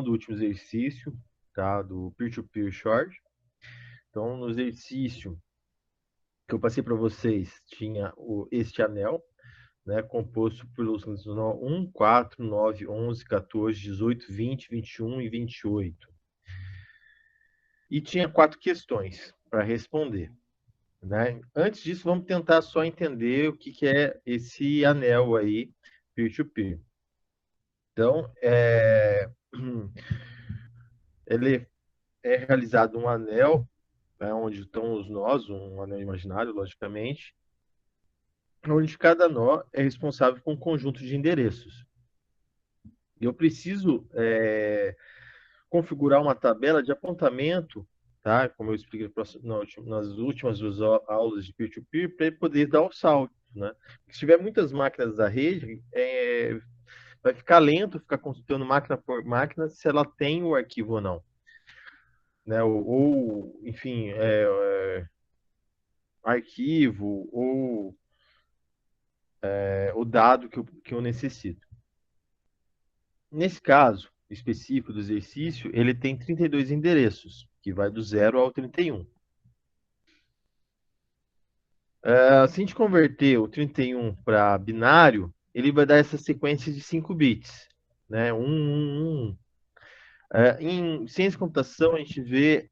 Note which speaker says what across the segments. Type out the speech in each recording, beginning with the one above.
Speaker 1: do último exercício, tá? Do Peer-to-Peer Short. Então, no exercício que eu passei para vocês, tinha este anel, né? Composto pelos nó 1, 4, 9, 11, 14, 18, 20, 21 e 28. E tinha 4 questões para responder, né? Antes disso, vamos tentar só entender o que é esse anel aí, peer-to-peer. Então, ele é realizado um anel, né, onde estão os nós, um anel imaginário, logicamente, onde cada nó é responsável por um conjunto de endereços. Eu preciso configurar uma tabela de apontamento, tá? Como eu expliquei nas últimas duas aulas de peer-to-peer, para ele poder dar o salto, né? Se tiver muitas máquinas da rede, vai ficar lento ficar consultando máquina por máquina se ela tem o arquivo ou não, né? Enfim, arquivo ou o dado que eu necessito. Nesse caso específico do exercício, ele tem 32 endereços, que vai do 0 ao 31. Se a gente converter o 31 para binário, ele vai dar essa sequência de 5 bits, né? 1, 1, 1. Em ciência de computação, a gente vê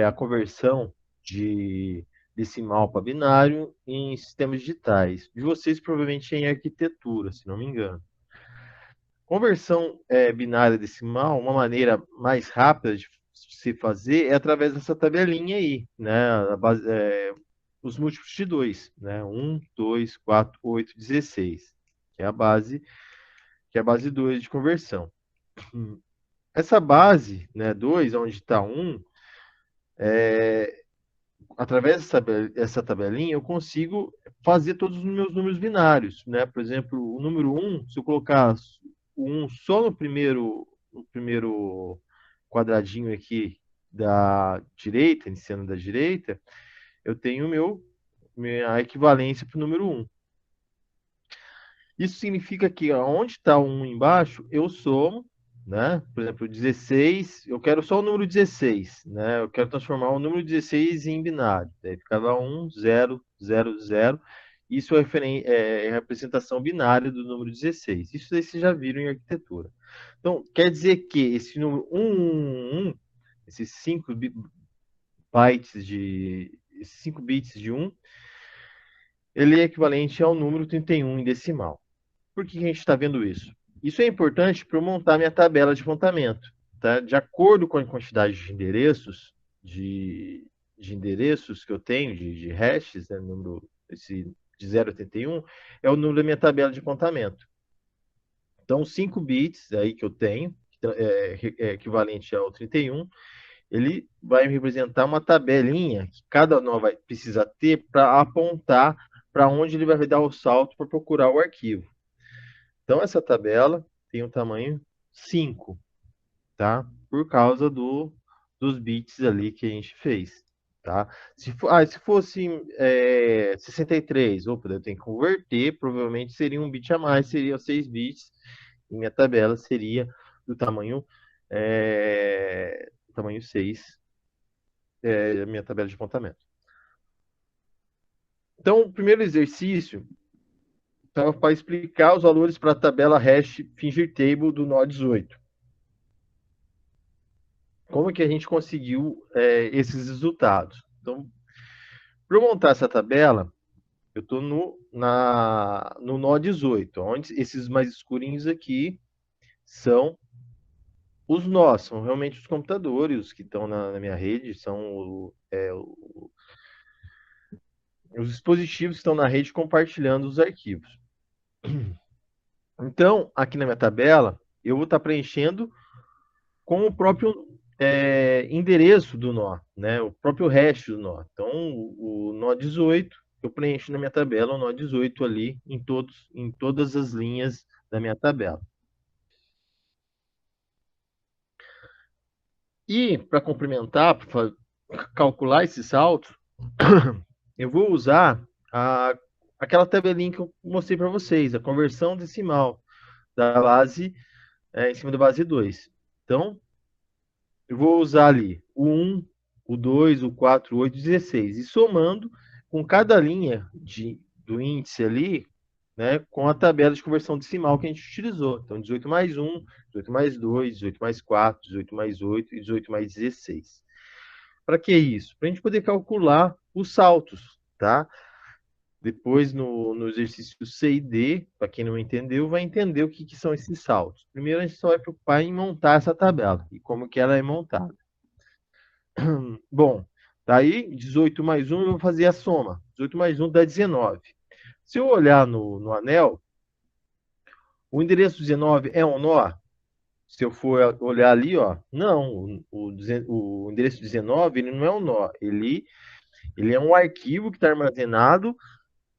Speaker 1: a conversão de decimal para binário em sistemas digitais. De vocês, provavelmente, é em arquitetura, se não me engano. Conversão binária decimal, uma maneira mais rápida de se fazer é através dessa tabelinha aí, né? Os múltiplos de 2, né? 1, 2, 4, 8, 16, que é a base 2 de conversão. Essa base, né, 2, onde está 1, através dessa tabelinha, eu consigo fazer todos os meus números binários, né? Por exemplo, o número 1, se eu colocar o 1 só no primeiro quadradinho aqui da direita, iniciando da direita, eu tenho minha equivalência para o número 1. Isso significa que onde está o 1 embaixo, eu somo, né? Por exemplo, 16, eu quero só o número 16, né? Eu quero transformar o número 16 em binário. Daí ficava 1, 0, 0, 0. Isso é representação binária do número 16. Isso aí vocês já viram em arquitetura. Então, quer dizer que esse número 1, 1, 1, esses 5 bits de 1, ele é equivalente ao número 31 em decimal. Por que a gente está vendo isso? Isso é importante para eu montar minha tabela de apontamento. Tá? De acordo com a quantidade de endereços, de endereços que eu tenho, de hashes, né, de 0 a 81, é o número da minha tabela de apontamento. Então, 5 bits aí que eu tenho, é equivalente ao 31, ele vai me representar uma tabelinha que cada nó vai precisar ter para apontar para onde ele vai dar o salto para procurar o arquivo. Então, essa tabela tem o tamanho 5, tá? Por causa dos bits ali que a gente fez, tá? Se fosse 63, opa, eu tenho que converter, provavelmente seria um bit a mais, seria 6 bits, e minha tabela seria do tamanho 6, a minha tabela de apontamento. Então, o primeiro exercício estava para explicar os valores para a tabela hash fingir table do nó 18. Como que a gente conseguiu esses resultados? Então, para eu montar essa tabela, eu estou no nó 18, onde esses mais escurinhos aqui são os nós, são realmente os computadores que estão na minha rede, são os dispositivos que estão na rede compartilhando os arquivos. Então, aqui na minha tabela, eu vou estar preenchendo com o próprio endereço do nó, né? O próprio hash do nó. Então, o nó 18, eu preencho na minha tabela o nó 18 ali em todas as linhas da minha tabela. E para complementar, para calcular esse salto, eu vou usar aquela tabelinha que eu mostrei para vocês, a conversão decimal da base em cima da base 2. Então, eu vou usar ali o 1, o 2, o 4, o 8, 16. E somando com cada linha do índice ali, né, com a tabela de conversão decimal que a gente utilizou. Então, 18 mais 1, 18 mais 2, 18 mais 4, 18 mais 8 e 18 mais 16. Para que isso? Para a gente poder calcular os saltos, tá? Depois, no exercício C e D, para quem não entendeu, vai entender o que são esses saltos. Primeiro, a gente só vai preocupar em montar essa tabela e como que ela é montada. Bom, daí 18 mais 1, eu vou fazer a soma. 18 mais 1 dá 19. Se eu olhar no anel, o endereço 19 é um nó? Se eu for olhar ali, ó, não, o endereço 19 ele não é um nó, ele é um arquivo que está armazenado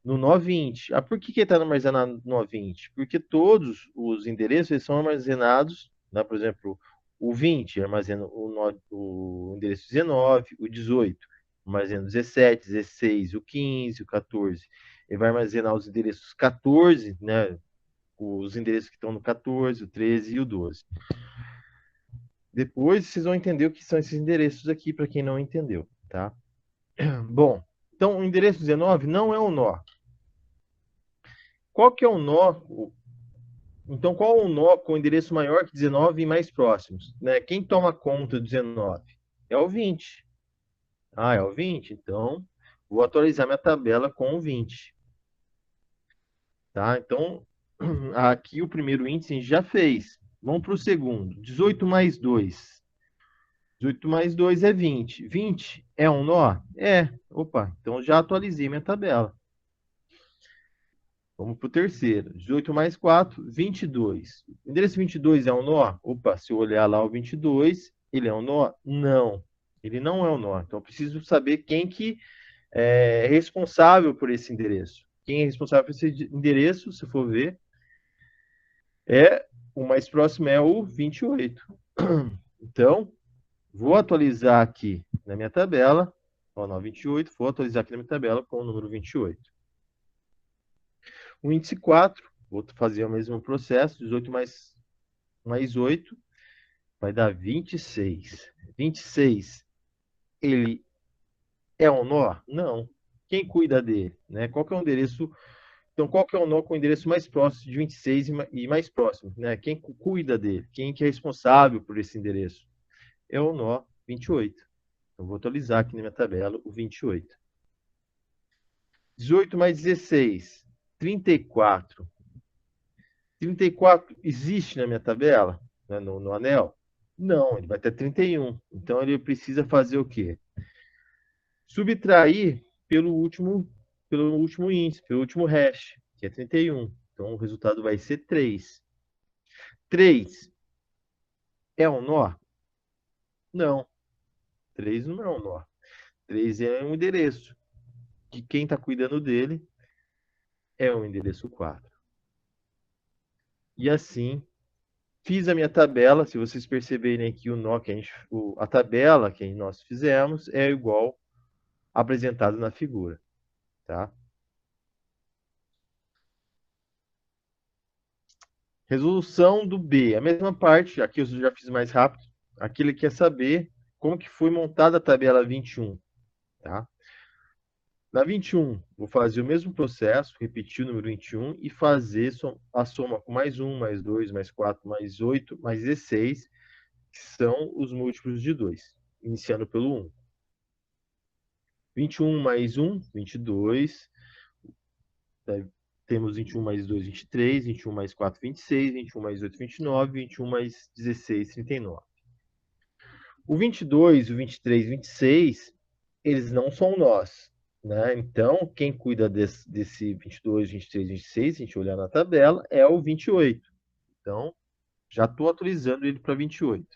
Speaker 1: no nó 20. Ah, por que que ele está armazenado no nó 20? Porque todos os endereços eles são armazenados, né, por exemplo, o 20 armazena o endereço 19, o 18 armazena o 17, 16, o 15, o 14. Ele vai armazenar os endereços 14, né, os endereços que estão no 14, o 13 e o 12. Depois vocês vão entender o que são esses endereços aqui, para quem não entendeu, tá? Bom, então o endereço 19 não é um nó. Qual que é o nó? Então, qual é o nó com endereço maior que 19 e mais próximos? Né? Quem toma conta do 19? É o 20. Ah, é o 20? Então, vou atualizar minha tabela com o 20. Tá? Então, aqui o primeiro índice a gente já fez. Vamos para o segundo. 18 mais 2. 18 mais 2 é 20. 20 é um nó? É. Opa, então já atualizei minha tabela. Vamos para o terceiro. 18 mais 4, 22. O endereço 22 é um nó? Opa, se eu olhar lá o 22, ele é um nó? Não, ele não é um nó. Então, eu preciso saber quem que é responsável por esse endereço. Quem é responsável por esse endereço, se for ver, o mais próximo é o 28. Então, vou atualizar aqui na minha tabela, ó, não, 28, vou atualizar aqui na minha tabela com o número 28. O índice 4, vou fazer o mesmo processo, 18 mais 8, vai dar 26. 26, ele é um nó? Não. Quem cuida dele? Né? Qual que é o endereço? Então, qual que é o nó com o endereço mais próximo de 26 e mais próximo? Né? Quem cuida dele? Quem que é responsável por esse endereço? É o nó 28. Então, vou atualizar aqui na minha tabela o 28. 18 mais 16, 34. 34 existe na minha tabela, né, no anel? Não, ele vai ter 31. Então, ele precisa fazer o quê? Subtrair pelo último índice, pelo último hash, que é 31. Então, o resultado vai ser 3. 3 é um nó? Não, 3 não é um nó. 3 é um endereço, que quem está cuidando dele é o endereço 4. E assim, fiz a minha tabela. Se vocês perceberem aqui o nó que a tabela que nós fizemos é igual apresentado na figura, tá? Resolução do B, a mesma parte, aqui eu já fiz mais rápido. Aqui ele quer saber como que foi montada a tabela 21, tá? Na 21, vou fazer o mesmo processo, repetir o número 21 e fazer a soma com mais 1, mais 2, mais 4, mais 8, mais 16, que são os múltiplos de 2, iniciando pelo 1. 21 mais 1, 22. Daí temos 21 mais 2, 23. 21 mais 4, 26. 21 mais 8, 29. 21 mais 16, 39. O 22, o 23 e 26, eles não são nós. Né? Então, quem cuida desse 22, 23, 26, se a gente olhar na tabela, é o 28. Então, já estou atualizando ele para 28.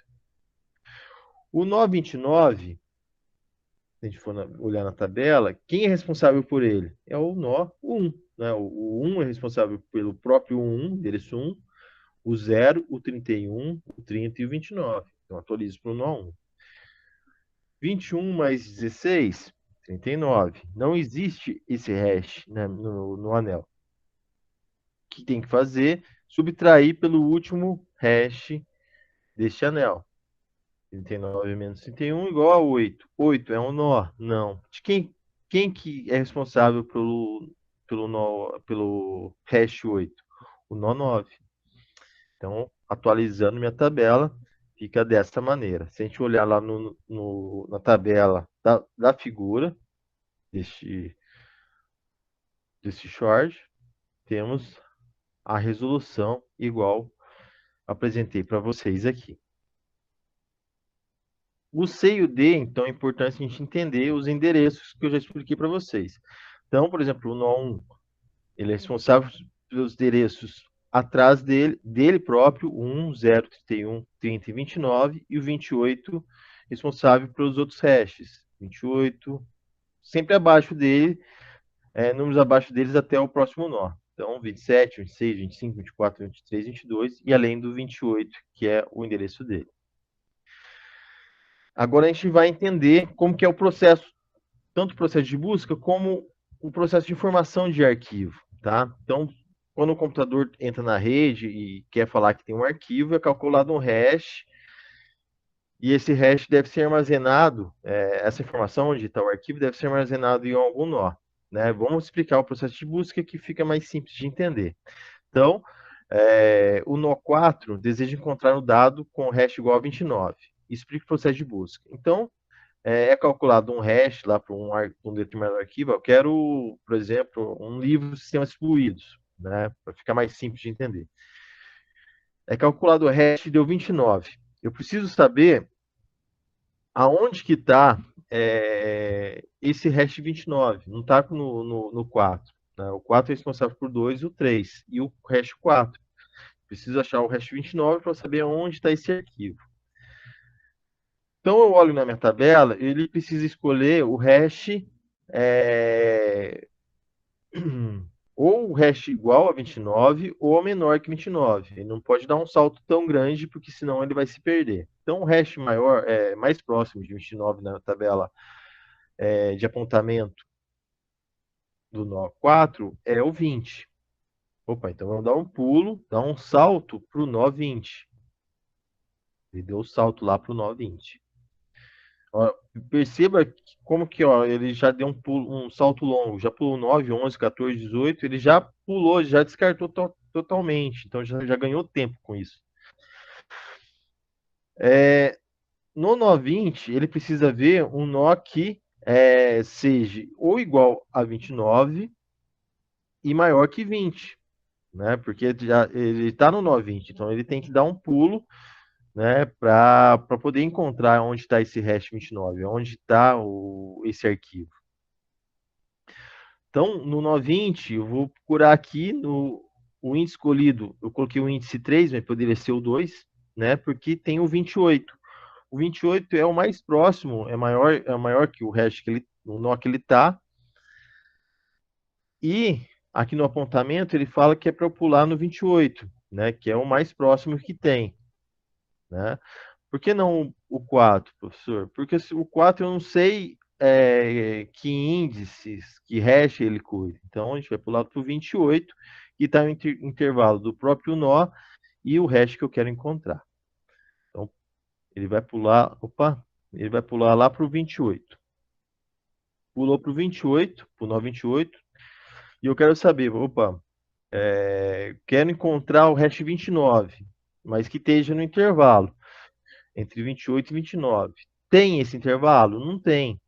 Speaker 1: O nó 29, se a gente for olhar na tabela, quem é responsável por ele? É o nó 1. Né? O 1 é responsável pelo próprio 1, endereço 1, o 0, o 31, o 30 e o 29. Então, atualizo para o nó 1. 21 mais 16, 39. Não existe esse hash, né, no anel. O que tem que fazer? Subtrair pelo último hash deste anel. 39 menos 31 igual a 8. 8 é um nó? Não. De quem que é responsável pelo hash 8? O nó 9. Então, atualizando minha tabela, fica dessa maneira. Se a gente olhar lá na tabela da figura deste short, temos a resolução igual apresentei para vocês aqui. O C e o D, então, é importante a gente entender os endereços que eu já expliquei para vocês. Então, por exemplo, o nó 1, ele é responsável pelos endereços atrás dele próprio, o 1, 0, 31, 30 e 29, e o 28 responsável pelos outros hashes. 28, sempre abaixo dele, números abaixo deles até o próximo nó. Então, 27, 26, 25, 24, 23, 22, e além do 28, que é o endereço dele. Agora a gente vai entender como que é o processo, tanto o processo de busca como o processo de informação de arquivo, tá? Então, quando o computador entra na rede e quer falar que tem um arquivo, é calculado um hash, e esse hash deve ser armazenado, essa informação onde está o arquivo deve ser armazenado em algum nó, né? Vamos explicar o processo de busca que fica mais simples de entender. Então, o nó 4 deseja encontrar o dado com hash igual a 29. Explica o processo de busca. Então, é calculado um hash lá para um determinado arquivo. Eu quero, por exemplo, um livro de sistemas distribuídos, né? Para ficar mais simples de entender. É calculado o hash e deu 29. Eu preciso saber aonde que está esse hash 29. Não está no 4. Né? O 4 é responsável por 2 e o 3. E o hash 4. Preciso achar o hash 29 para saber onde está esse arquivo. Então, eu olho na minha tabela, ele precisa escolher o hash ou o hash igual a 29 ou menor que 29. Ele não pode dar um salto tão grande, porque senão ele vai se perder. Então, o hash maior, mais próximo de 29 na tabela de apontamento do nó 4 é o 20. Opa, então vamos dar um pulo, dar um salto para o nó 20. Ele deu o salto lá para o nó 20. Ó, perceba como que ó, ele já deu um salto longo, já pulou 9, 11, 14, 18, ele já pulou, já descartou totalmente, então já ganhou tempo com isso. No nó 20, ele precisa ver um nó que seja ou igual a 29 e maior que 20, né? Porque ele está no nó 20, então ele tem que dar um pulo, né, para poder encontrar onde está esse hash 29, onde está esse arquivo. Então, no nó 20, eu vou procurar aqui o índice escolhido. Eu coloquei o índice 3, mas poderia ser o 2, né? Porque tem o 28. O 28 é o mais próximo, é maior que o hash o nó que ele está. E aqui no apontamento ele fala que é para eu pular no 28, né? Que é o mais próximo que tem, né? Por que não o 4, professor? Porque o 4 eu não sei que índices, que hash ele cuida. Então, a gente vai pular para o 28, que está no intervalo do próprio nó e o hash que eu quero encontrar. Então, ele vai pular, ele vai pular lá para o 28. Pulou para o 28, para o nó 28, e eu quero saber, quero encontrar o hash 29, mas que esteja no intervalo entre 28 e 29. Tem esse intervalo? Não tem.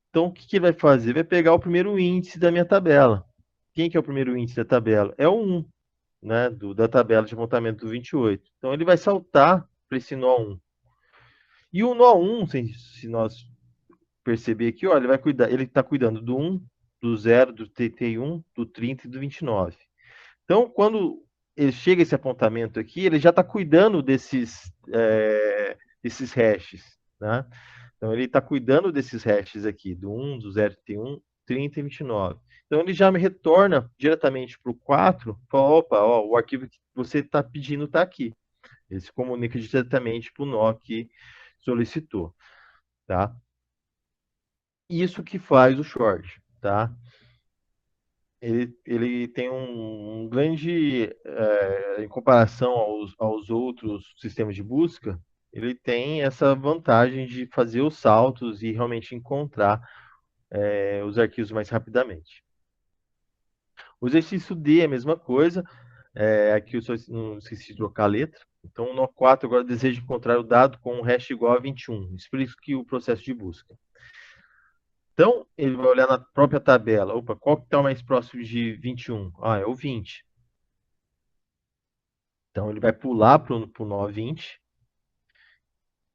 Speaker 1: Então, o que que ele vai fazer? Vai pegar o primeiro índice da minha tabela. Quem que é o primeiro índice da tabela? É o 1, né, da tabela de apontamento do 28. Então, ele vai saltar para esse nó 1. E o nó 1, se nós perceber aqui, olha, ele está cuidando do 1, do 0, do 31, do 30 e do 29. Então, quando ele chega esse apontamento aqui, ele já está cuidando desses hashes, né? Então, ele está cuidando desses hashes aqui, do 1, do 031, 30 e 29. Então, ele já me retorna diretamente para o 4, fala, opa, ó, o arquivo que você está pedindo está aqui. Ele se comunica diretamente para o nó que solicitou, tá? Isso que faz o short, tá? ele tem um grande, em comparação aos outros sistemas de busca, ele tem essa vantagem de fazer os saltos e realmente encontrar os arquivos mais rapidamente. O exercício D é a mesma coisa, aqui eu só não esqueci de trocar a letra. Então, no 4 agora deseja encontrar o dado com um hash igual a 21. Explique o processo de busca. Então, ele vai olhar na própria tabela. Opa, qual que está mais próximo de 21? Ah, é o 20. Então, ele vai pular para o nó 20.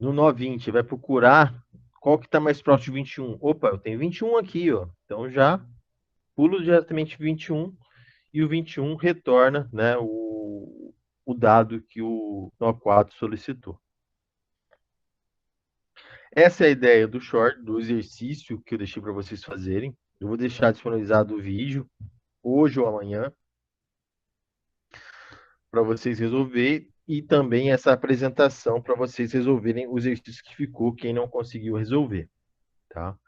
Speaker 1: No nó 20, vai procurar qual que está mais próximo de 21. Opa, eu tenho 21 aqui, ó. Então, já pulo diretamente 21 e o 21 retorna, né, o dado que o nó 4 solicitou. Essa é a ideia do short, do exercício que eu deixei para vocês fazerem. Eu vou deixar disponibilizado o vídeo hoje ou amanhã para vocês resolverem e também essa apresentação para vocês resolverem o exercício que ficou, quem não conseguiu resolver, tá?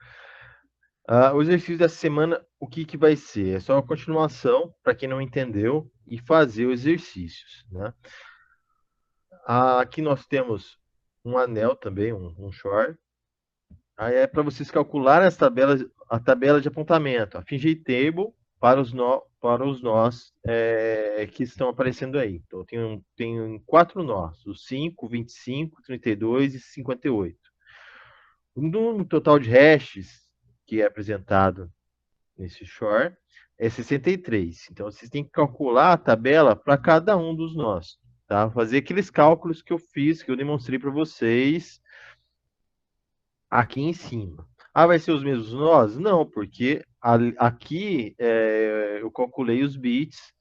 Speaker 1: O exercício dessa semana, o que, que vai ser? É só uma continuação, para quem não entendeu, e fazer os exercícios, né? Aqui nós temos um anel também, um short. Aí é para vocês calcularem a tabela de apontamento, a Finge Table para os nós que estão aparecendo aí. Então, tenho 4 nós, os 5, 25, 32 e 58. O número total de hashes que é apresentado nesse short é 63. Então, vocês têm que calcular a tabela para cada um dos nós. Tá? Fazer aqueles cálculos que eu fiz, que eu demonstrei para vocês aqui em cima. Vai ser os mesmos nós? Não, porque aqui eu calculei os bits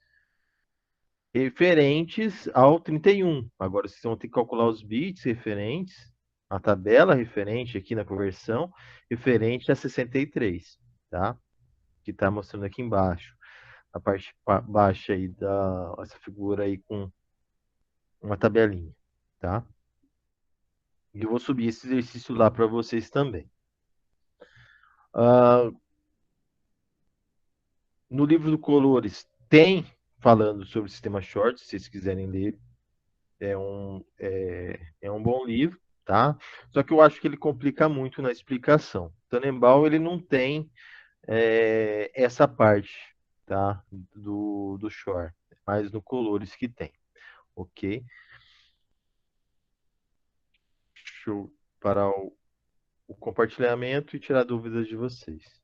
Speaker 1: referentes ao 31. Agora vocês vão ter que calcular os bits referentes, a tabela referente aqui na conversão, referente a 63, tá? Que está mostrando aqui embaixo. A parte baixa aí essa figura aí com uma tabelinha, tá? E eu vou subir esse exercício lá para vocês também. Uh, No livro do Colores tem falando sobre o sistema short, se vocês quiserem ler. É um bom livro, tá? Só que eu acho que ele complica muito na explicação. Tannenbaum, ele não tem essa parte, tá? Do short, mas no Colores que tem, ok? Deixa eu parar o compartilhamento e tirar dúvidas de vocês.